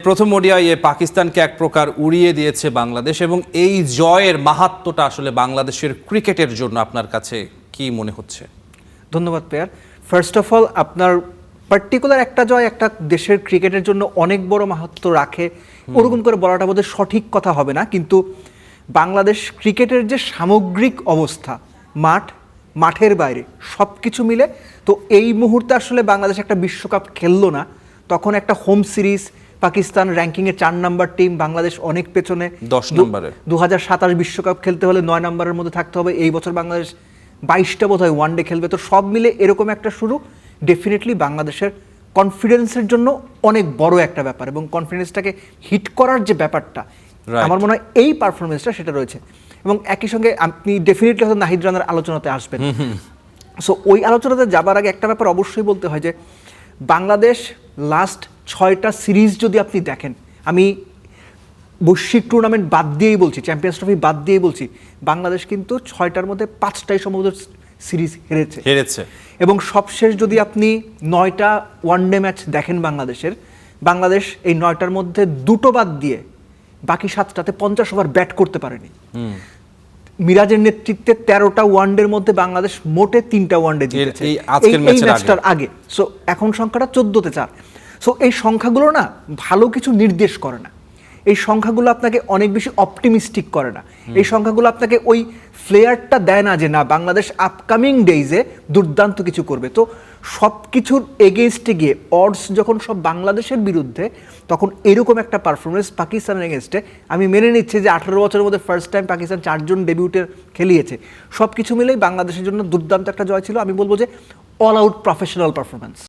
প্রথম ওডিআইয়ে পাকিস্তানকে এক প্রকার উড়িয়ে দিয়েছে বাংলাদেশ এবং এই জয়ের মাহাত্ম্যটা আসলে বাংলাদেশের ক্রিকেটের জন্য আপনার কাছে কি মনে হচ্ছে? ধন্যবাদ পেয়ার। ফার্স্ট অফ অল, আপনার পার্টিকুলার একটা জয় একটা দেশের ক্রিকেটের জন্য অনেক বড় মাহাত্ম্য রাখে ওরকম করে বলাটা বোধহয় সঠিক কথা হবে না, কিন্তু বাংলাদেশ ক্রিকেটের যে সামগ্রিক অবস্থা, মাঠের বাইরে সব কিছু মিলে, তো এই মুহূর্তে আসলে বাংলাদেশ একটা বিশ্বকাপ খেললো না, তখন একটা হোম সিরিজ পাকিস্তান র্যাঙ্কিংয়ে 4 নাম্বার টিম, বাংলাদেশ অনেক পেছনে 10 নম্বরে। 2027 বিশ্বকাপ খেলতে হলে 9 নম্বরের মধ্যে থাকতে হবে। এই বছর বাংলাদেশ 22টা বোধহয় ওয়ানডে খেলবে। তো সব মিলে এরকম একটা শুরু ডেফিনেটলি বাংলাদেশের কনফিডেন্সের জন্য অনেক বড় একটা ব্যাপার, এবং কনফিডেন্সটাকে হিট করার যে ব্যাপারটা আমার মনে হয় এই পারফরমেন্সটা সেটা রয়েছে। এবং একই সঙ্গে আপনি ডেফিনেটলি হয়তো নাহিদ রানার আলোচনাতে আসবেন, সো ওই আলোচনাতে যাবার আগে একটা ব্যাপার অবশ্যই বলতে হয় যে বাংলাদেশ লাস্ট 6টা সিরিজ যদি আপনি দেখেন, আমি বৈশ্বিক টুর্নামেন্ট বাদ দিয়েই বলছি, চ্যাম্পিয়ন্স ট্রফি বাদ দিয়েই বলছি, বাংলাদেশ কিন্তু 6টার মধ্যে 5টাই সম্ভবত সিরিজ হেরেছে। এবং সবশেষ যদি আপনি 9টা ওয়ানডে ম্যাচ দেখেন বাংলাদেশ এই 9টার মধ্যে 2টো বাদ দিয়ে বাকি 7টাতে 50 ওভার ব্যাট করতে পারেনি। মিরাজের নেতৃত্বে 13টা ওয়ানডের মধ্যে বাংলাদেশ মোটে 3টা ওয়ানডে জিতেছে এই ম্যাচটার আগে। সো এখন সংখ্যাটা 14তে 4। সো এই সংখ্যাগুলো না ভালো কিছু নির্দেশ করে না, এই সংখ্যাগুলো আপনাকে অনেক বেশি অপটিমিস্টিক করে না, এই সংখ্যাগুলো আপনাকে ওই ফ্লেয়ারটা দেয় না যে না বাংলাদেশ আপকামিং ডেইজে দুর্দান্ত কিছু করবে। তো সব কিছুর এগেনস্টে গিয়ে অডস যখন সব বাংলাদেশের বিরুদ্ধে, তখন এরকম একটা পারফরমেন্স পাকিস্তানের এগেনস্টে আমি মেনে নিচ্ছি যে 18 বছরের মধ্যে ফার্স্ট টাইম পাকিস্তান 4 জন ডেবিউটের খেলিয়েছে, সব কিছু মিলেই বাংলাদেশের জন্য দুর্দান্ত একটা জয় ছিল। আমি বলবো যে অল আউট প্রফেশনাল পারফরমেন্স।